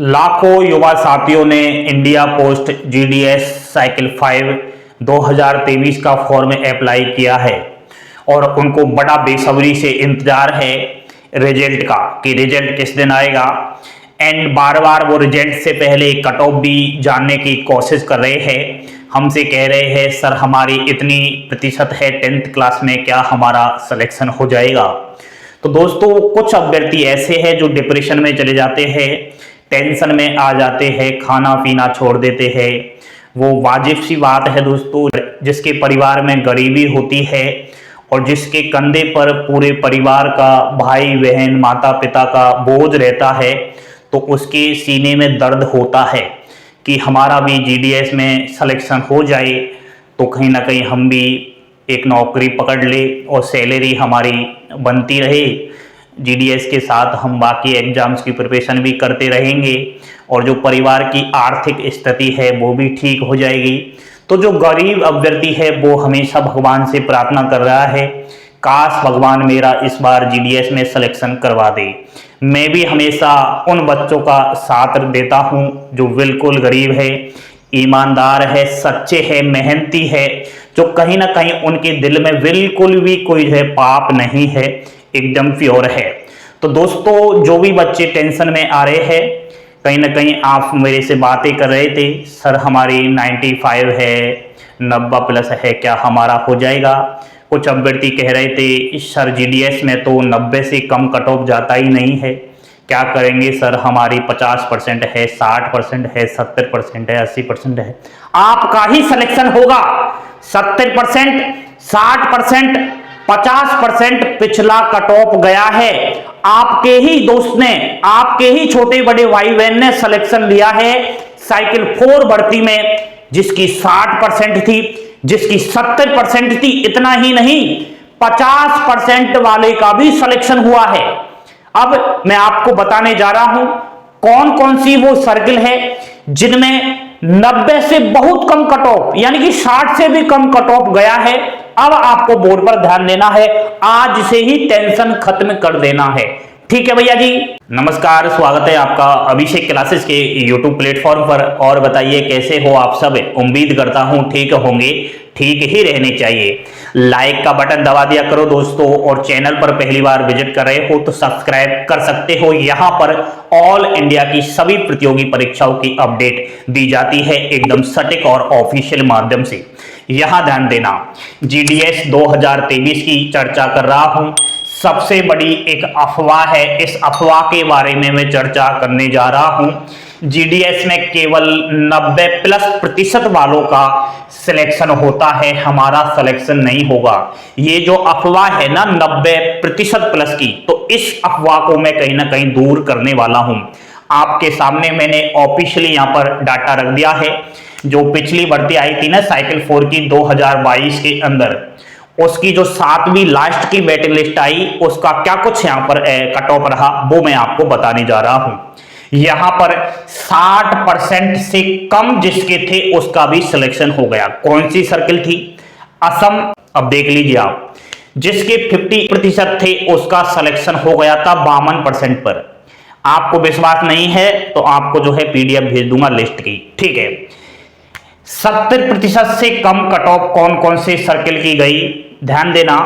लाखों युवा साथियों ने इंडिया पोस्ट जीडीएस साइकिल 5 2023 का फॉर्म अप्लाई किया है और उनको बड़ा बेसब्री से इंतजार है रिजल्ट का कि रिजल्ट किस दिन आएगा। एंड बार बार वो रिजल्ट से पहले कट ऑफ भी जानने की कोशिश कर रहे हैं। हमसे कह रहे हैं सर हमारी इतनी प्रतिशत है 10th क्लास में, क्या हमारा सिलेक्शन हो जाएगा। तो दोस्तों कुछ अभ्यर्थी ऐसे हैं जो डिप्रेशन में चले जाते हैं, टेंशन में आ जाते हैं, खाना पीना छोड़ देते हैं। वो वाजिब सी बात है दोस्तों, जिसके परिवार में गरीबी होती है और जिसके कंधे पर पूरे परिवार का, भाई बहन माता पिता का बोझ रहता है, तो उसके सीने में दर्द होता है कि हमारा भी जीडीएस में सिलेक्शन हो जाए तो कहीं ना कहीं हम भी एक नौकरी पकड़ ले और सैलरी हमारी बनती रहे। जीडीएस के साथ हम बाकी एग्जाम्स की प्रिपरेशन भी करते रहेंगे और जो परिवार की आर्थिक स्थिति है वो भी ठीक हो जाएगी। तो जो गरीब अभ्यर्थी है वो हमेशा भगवान से प्रार्थना कर रहा है, काश भगवान मेरा इस बार जीडीएस में सिलेक्शन करवा दे। मैं भी हमेशा उन बच्चों का साथ देता हूं जो बिल्कुल गरीब है, ईमानदार है, सच्चे है, मेहनती है, जो कहीं ना कहीं उनके दिल में बिल्कुल भी कोई है पाप नहीं है, एकदम प्योर है। तो दोस्तों जो भी बच्चे टेंशन में आ रहे हैं, कहीं ना कहीं आप मेरे से बातें कर रहे थे सर हमारी 95 है, 90 प्लस है, क्या हमारा हो जाएगा। कुछ अभ्यर्थी कह रहे थे सर जीडीएस में तो 90 से कम कट ऑफ जाता ही नहीं है, क्या करेंगे सर हमारी 50% है, 60% है, 70% है, 80% है। आपका ही सिलेक्शन होगा। 70%, 60%, 50% पिछला कट ऑफ गया है। आपके ही दोस्त ने, आपके ही छोटे बड़े भाई बहन ने सिलेक्शन लिया है साइकिल 4 भर्ती में, जिसकी 60% थी, जिसकी 70% थी। इतना ही नहीं, 50% वाले का भी सिलेक्शन हुआ है। अब मैं आपको बताने जा रहा हूं कौन कौन सी वो सर्किल है जिनमें 90 से बहुत कम कट ऑफ, यानी कि 60 से भी कम कट ऑफ गया है। अब आपको बोर्ड पर ध्यान देना है, आज से ही टेंशन खत्म कर देना है। ठीक है भैया जी, नमस्कार, स्वागत है आपका अभिषेक क्लासेस के यूट्यूब प्लेटफॉर्म पर। और बताइए कैसे हो आप सब। उम्मीद करता हूं ठीक होंगे, ठीक ही रहने चाहिए। लाइक का बटन दबा दिया करो दोस्तों, और चैनल पर पहली बार विजिट कर रहे हो तो सब्सक्राइब कर सकते हो। यहां पर ऑल इंडिया की सभी प्रतियोगी परीक्षाओं की अपडेट दी जाती है एकदम सटीक और ऑफिशियल माध्यम से। यहां ध्यान देना, जीडीएस 2023 की चर्चा कर रहा हूं। सबसे बड़ी एक अफवाह है, इस अफवाह के बारे में मैं चर्चा करने जा रहा हूं। जीडीएस में केवल 90+% वालों का सिलेक्शन होता है, हमारा सिलेक्शन नहीं होगा। ये जो अफवाह है ना 90% प्लस की, तो इस अफवाह को मैं कहीं ना कहीं दूर करने वाला हूं। आपके सामने मैंने ऑफिशियली यहां पर डाटा रख दिया है। जो पिछली भर्ती आई थी ना साइकिल 4 की 2022 के अंदर, उसकी जो 7वीं लास्ट की वेटिंग लिस्ट आई, उसका क्या कुछ यहां पर कट ऑफ रहा वो मैं आपको बताने जा रहा हूं। यहां पर 60% से कम जिसके थे उसका भी सिलेक्शन हो गया। कौन सी सर्किल थी? असम। अब देख लीजिए आप, जिसके 50% थे उसका सिलेक्शन हो गया था 52% पर। आपको विश्वास नहीं है तो आपको जो है पीडीएफ भेज दूंगा लिस्ट की, ठीक है। 70% से कम कट ऑफ कौन कौन से सर्किल की गई, ध्यान देना।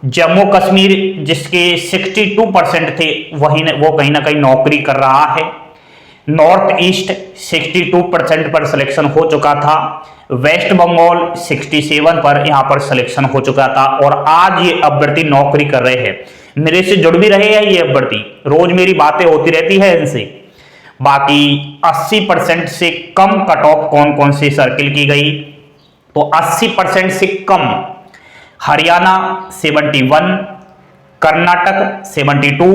जम्मू कश्मीर जिसके 62% थे, वो कहीं ना कहीं नौकरी कर रहा है। नॉर्थ ईस्ट 62% पर सिलेक्शन हो चुका था। वेस्ट बंगाल 67 पर यहां पर सिलेक्शन हो चुका था। और आज ये अभ्यर्थी नौकरी कर रहे हैं, मेरे से जुड़ भी रहे हैं ये अभ्यर्थी, रोज मेरी बातें होती रहती है इनसे। बाकी 80% से कम कट ऑफ कौन कौन सी सर्किल की गई, तो 80% से कम हरियाणा 71, कर्नाटक 72,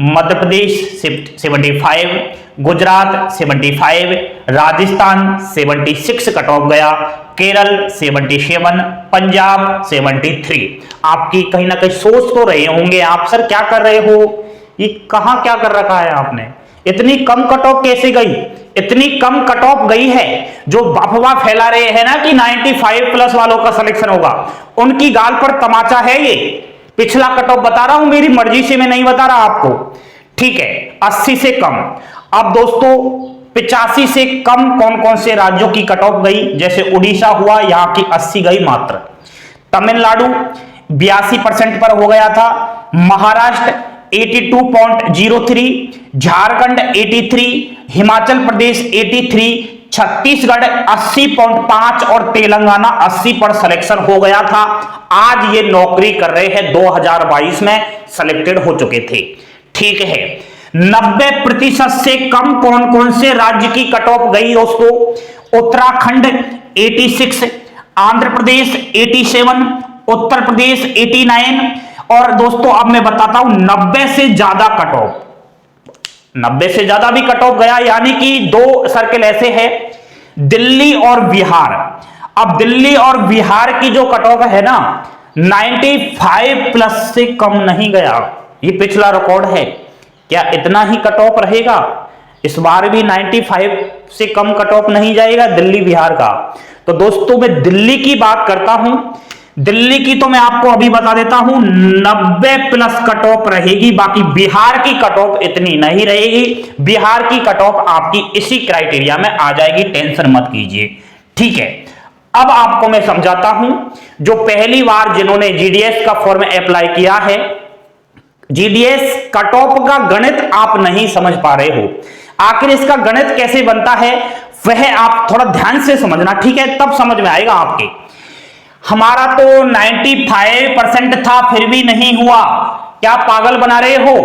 मध्य प्रदेश 75, गुजरात 75, राजस्थान 76 कट ऑफ गया, केरल 77, पंजाब 73। आपकी कहीं ना कहीं सोच तो रहे होंगे आप, सर क्या कर रहे हो, ये कहां क्या कर रखा है आपने, इतनी कम कट ऑफ कैसे गई। इतनी कम कट ऑफ गई है, जो अफवाह फैला रहे हैं ना कि 95+ वालों का सिलेक्शन होगा, उनकी गाल पर तमाचा है ये। पिछला कट ऑफ बता रहा हूं, मेरी मर्जी से मैं नहीं बता रहा आपको, ठीक है। 80 से कम। अब दोस्तों 85 से कम कौन कौन से राज्यों की कट ऑफ गई, जैसे उड़ीसा हुआ, यहां की 80 गई मात्र। तमिलनाडु 82% पर हो गया था, महाराष्ट्र 82.03, झारखंड 83, हिमाचल प्रदेश 83, छत्तीसगढ़ 80.5 और तेलंगाना 80 पर सिलेक्शन हो गया था। आज ये नौकरी कर रहे हैं, 2022 में सिलेक्टेड हो चुके थे। ठीक है, 90% से कम कौन कौन से राज्य की कट ऑफ गई दोस्तों? उत्तराखंड 86, आंध्र प्रदेश 87, उत्तर प्रदेश 89 और दोस्तों अब मैं बताता हूं 90 से ज्यादा कट ऑफ, 90 से ज्यादा भी कट ऑफ गया, यानी कि दो सर्किल ऐसे हैं, दिल्ली और बिहार। अब दिल्ली और बिहार की जो कट ऑफ है ना 95 प्लस से कम नहीं गया, ये पिछला रिकॉर्ड है। क्या इतना ही कट ऑफ रहेगा? इस बार भी 95 से कम कट ऑफ नहीं जाएगा दिल्ली बिहार का। तो दोस्तों मैं दिल्ली की बात करता हूं, दिल्ली की तो मैं आपको अभी बता देता हूं 90 प्लस कट ऑफ रहेगी, बाकी बिहार की कट ऑफ इतनी नहीं रहेगी। बिहार की कट ऑफ आपकी इसी क्राइटेरिया में आ जाएगी, टेंशन मत कीजिए। ठीक है, अब आपको मैं समझाता हूं, जो पहली बार जिन्होंने जीडीएस का फॉर्म अप्लाई किया है, जीडीएस कट ऑफ का गणित आप नहीं समझ पा रहे हो, आखिर इसका गणित कैसे बनता है वह आप थोड़ा ध्यान से समझना, ठीक है, तब समझ में आएगा आपके। हमारा तो 95% था फिर भी नहीं हुआ, क्या पागल बना रहे हो?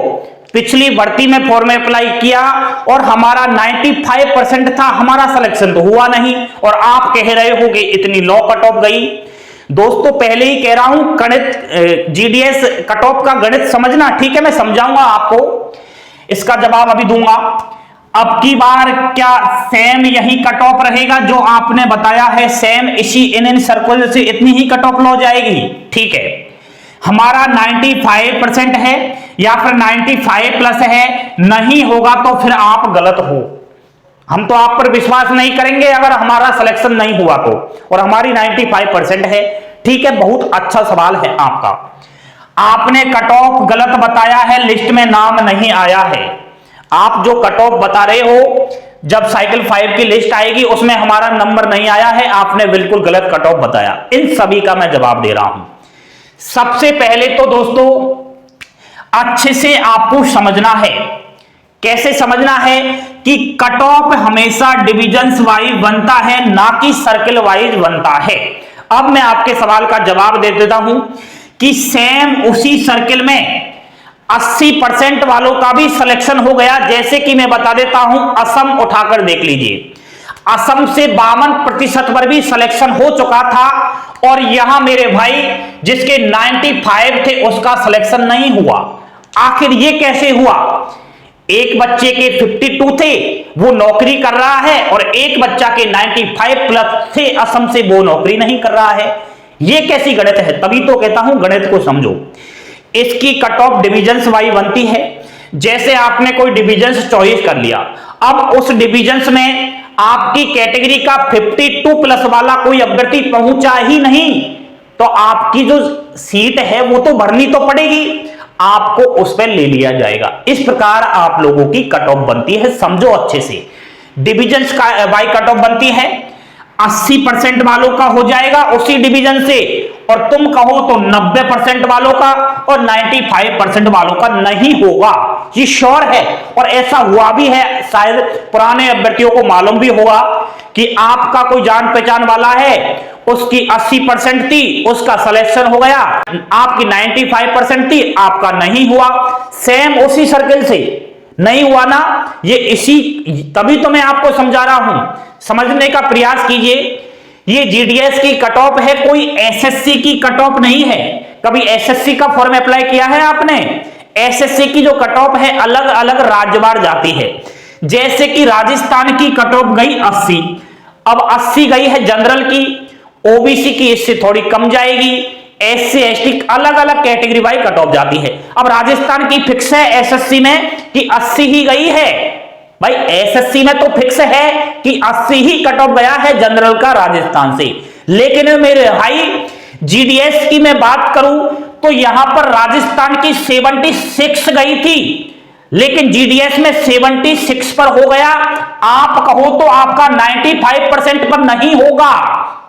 पिछली भर्ती में फॉर्म अप्लाई किया और हमारा 95% था, हमारा सिलेक्शन तो हुआ नहीं, और आप कह रहे हो कि इतनी लो कट ऑफ गई। दोस्तों पहले ही कह रहा हूं, गणित जीडीएस कट ऑफ का गणित समझना, ठीक है, मैं समझाऊंगा आपको, इसका जवाब अभी दूंगा। अब की बार क्या सेम यही कट ऑफ रहेगा जो आपने बताया है, सेम इसी इन सर्कल से इतनी ही कट ऑफ लो जाएगी? ठीक है, हमारा 95% है या फिर 95 प्लस है, नहीं होगा तो फिर आप गलत हो, हम तो आप पर विश्वास नहीं करेंगे अगर हमारा सिलेक्शन नहीं हुआ तो, और हमारी 95% है। ठीक है, बहुत अच्छा सवाल है आपका, आपने कट ऑफ गलत बताया है, लिस्ट में नाम नहीं आया है। आप जो कट ऑफ बता रहे हो, जब साइकिल 5 की लिस्ट आएगी उसमें हमारा नंबर नहीं आया है, आपने बिल्कुल गलत कट ऑफ बताया। इन सभी का मैं जवाब दे रहा हूं। सबसे पहले तो दोस्तों अच्छे से आपको समझना है, कैसे समझना है कि कट ऑफ हमेशा डिविजन्स वाइज बनता है, ना कि सर्किल वाइज बनता है। अब मैं आपके सवाल का जवाब दे देता हूं कि सेम उसी सर्किल में 80% वालों का भी सिलेक्शन हो गया, जैसे कि मैं बता देता हूं, असम उठाकर देख लीजिए, असम से 52% पर भी सिलेक्शन हो चुका था, और यहां मेरे भाई जिसके 95 थे उसका सिलेक्शन नहीं हुआ। आखिर ये कैसे हुआ? एक बच्चे के 52 थे, वो नौकरी कर रहा है, और एक बच्चा के 95 प्लस थे असम से, वो नौकरी नहीं कर रहा है। ये कैसी गणित है? तभी तो कहता हूं गणित को समझो। इसकी कट ऑफ डिविजन्स वाइज बनती है, जैसे आपने कोई डिविजन्स चॉइस कर लिया, अब उस डिविजन्स में आपकी कैटेगरी का 52 प्लस वाला कोई अभ्यर्थी पहुंचा ही नहीं, तो आपकी जो सीट है वो तो भरनी तो पड़ेगी, आपको उस पर ले लिया जाएगा। इस प्रकार आप लोगों की कट ऑफ बनती है, समझो अच्छे से। डिविजन्स का वाई कट ऑफ बनती है, 80% वालों का हो जाएगा उसी डिवीजन से, और तुम कहो तो 90% वालों का और 95% वालों का नहीं होगा, ये श्योर है। और ऐसा हुआ भी है, शायद पुराने अभ्यर्थियों को मालूम भी होगा कि आपका कोई जान पहचान वाला है, उसकी 80% थी, उसका सिलेक्शन हो गया, आपकी 95% थी, आपका नहीं हुआ। सेम उसी सर्किल से नहीं हुआ ना, ये इसी, तभी तो मैं आपको समझा रहा हूं, समझने का प्रयास कीजिए। ये जीडीएस की कट ऑफ है, कोई एसएससी की कट ऑफ नहीं है। कभी एसएससी का फॉर्म अप्लाई किया है आपने? एसएससी की जो कट ऑफ है अलग अलग राज्यवार जाती है, जैसे कि राजस्थान की कट ऑफ गई 80, अब 80 गई है जनरल की, ओबीसी की इससे थोड़ी कम जाएगी, एससी एसटी अलग अलग कैटेगरी वाइज कट ऑफ जाती है। अब राजस्थान की फिक्स है एसएससी में कि 80 ही गई है, भाई एसएससी में तो फिक्स है कि 80 ही कट ऑफ गया है जनरल का राजस्थान से। लेकिन मेरे भाई जीडीएस की मैं बात करूं तो यहां पर राजस्थान की 76 गई थी, लेकिन जीडीएस में 76 पर हो गया। आप कहो तो आपका 95% पर नहीं होगा,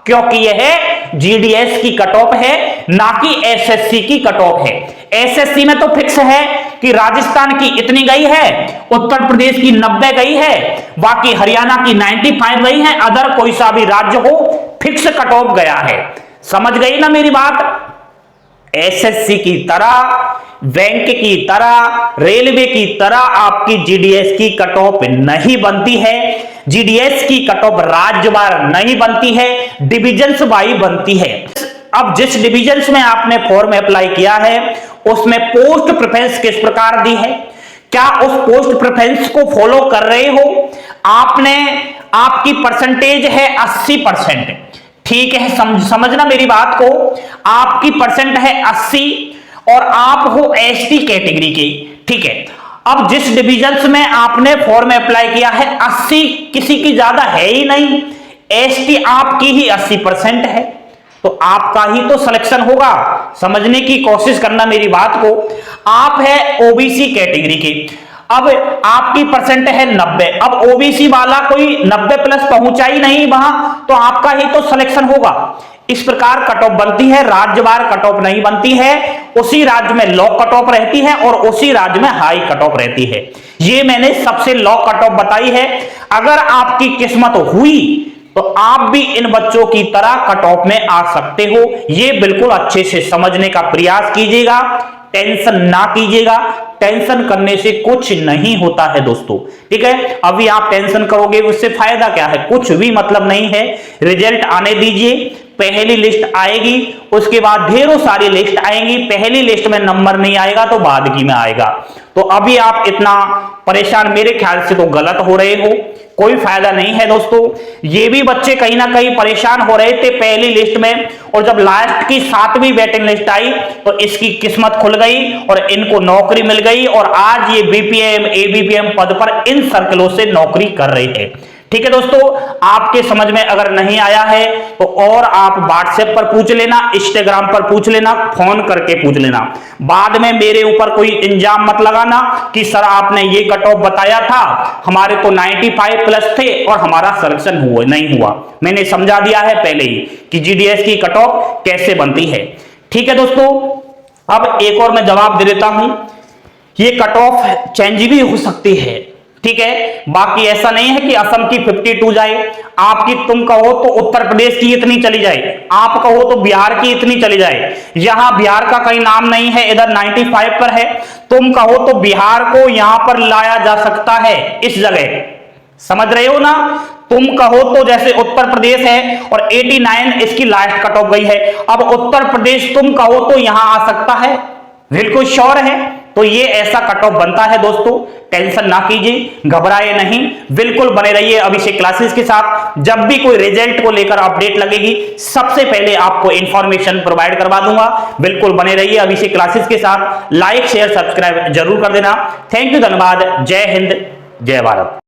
क्योंकि यह जीडीएस की कट ऑफ है, ना कि एसएससी की कट ऑफ है। एसएससी में तो फिक्स है कि राजस्थान की इतनी गई है, उत्तर प्रदेश की 90 गई है, बाकी हरियाणा की 95 गई है, अदर कोई सा भी राज्य हो फिक्स कट ऑफ गया है। समझ गई ना मेरी बात? एसएससी की तरह, बैंक की तरह, रेलवे की तरह आपकी जीडीएस की कट ऑफ नहीं बनती है। जीडीएस की कट ऑफ राज्यवार नहीं बनती है, डिविजन्स वाइज बनती है। अब जिस डिविजन्स में आपने फॉर्म अप्लाई किया है उसमें पोस्ट प्रेफरेंस किस प्रकार दी है, क्या उस पोस्ट प्रेफरेंस को फॉलो कर रहे हो? आपकी परसेंटेज है 80%, ठीक है, समझना मेरी बात को। आपकी परसेंट है 80 और आप हो एसटी कैटेगरी के, ठीक है। अब जिस डिविजन्स में आपने फॉर्म अप्लाई किया है 80 किसी की ज्यादा है ही नहीं, एसटी आपकी ही 80% है, तो आपका ही तो सिलेक्शन होगा। समझने की कोशिश करना मेरी बात को। आप है ओबीसी कैटेगरी के, अब आपकी परसेंट है 90, अब ओबीसी वाला कोई 90 प्लस पहुंचा ही नहीं वहां, तो आपका ही तो सिलेक्शन होगा। इस प्रकार कट ऑफ बनती है, राज्यवार कट ऑफ नहीं बनती है। उसी राज्य में लो कट ऑफ रहती है और उसी राज्य में हाई कट ऑफ रहती है। ये मैंने सबसे लो कट ऑफ बताई है। अगर आपकी किस्मत हुई तो आप भी इन बच्चों की तरह कट ऑफ में आ सकते हो। ये बिल्कुल अच्छे से समझने का प्रयास कीजिएगा, टेंशन ना कीजिएगा। टेंशन करने से कुछ नहीं होता है दोस्तों, ठीक है। अभी आप टेंशन करोगे उससे फायदा क्या है? कुछ भी मतलब नहीं है। रिजल्ट आने दीजिए, पहली लिस्ट आएगी, उसके बाद ढेरों सारी लिस्ट आएंगी। पहली लिस्ट में नंबर नहीं आएगा तो बाद की में आएगा। तो अभी आप इतना परेशान मेरे ख्याल से तो गलत हो रहे हो, कोई फायदा नहीं है दोस्तों। ये भी बच्चे कहीं ना कहीं परेशान हो रहे थे पहली लिस्ट में, और जब लास्ट की 7वीं वेटिंग लिस्ट आई तो इसकी किस्मत खुल गई और इनको नौकरी मिल गई, और आज ये बीपीएम एबीपीएम पद पर इन सर्कलों से नौकरी कर रहे हैं। ठीक है दोस्तों, आपके समझ में अगर नहीं आया है तो और आप व्हाट्सएप पर पूछ लेना, इंस्टाग्राम पर पूछ लेना, फोन करके पूछ लेना। बाद में मेरे ऊपर कोई इंजाम मत लगाना कि सर आपने ये कट ऑफ बताया था, हमारे तो 95 प्लस थे और हमारा सिलेक्शन हुआ नहीं हुआ। मैंने समझा दिया है पहले ही कि जीडीएस की कट ऑफ कैसे बनती है। ठीक है दोस्तों, अब एक और मैं जवाब दे देता हूं, ये कट ऑफ चेंज भी हो सकती है, ठीक है। बाकी ऐसा नहीं है कि असम की 52 जाए, आपकी तुम कहो तो उत्तर प्रदेश की इतनी चली जाए, आप कहो तो बिहार की इतनी चली जाए। यहां बिहार का कहीं नाम नहीं है, इधर 95 पर है, तुम कहो तो बिहार को यहां पर लाया जा सकता है इस जगह। समझ रहे हो ना? तुम कहो तो जैसे उत्तर प्रदेश है और 89 इसकी लास्ट कट ऑफ गई है, अब उत्तर प्रदेश तुम कहो तो यहां आ सकता है, बिल्कुल श्योर है। तो ये ऐसा कट ऑफ बनता है दोस्तों, टेंशन ना कीजिए, घबराए नहीं, बिल्कुल बने रहिए अभिषेक क्लासेस के साथ। जब भी कोई रिजल्ट को लेकर अपडेट लगेगी सबसे पहले आपको इंफॉर्मेशन प्रोवाइड करवा दूंगा। बिल्कुल बने रहिए अभिषेक क्लासेस के साथ। लाइक शेयर सब्सक्राइब जरूर कर देना। थैंक यू, धन्यवाद। जय हिंद, जय भारत।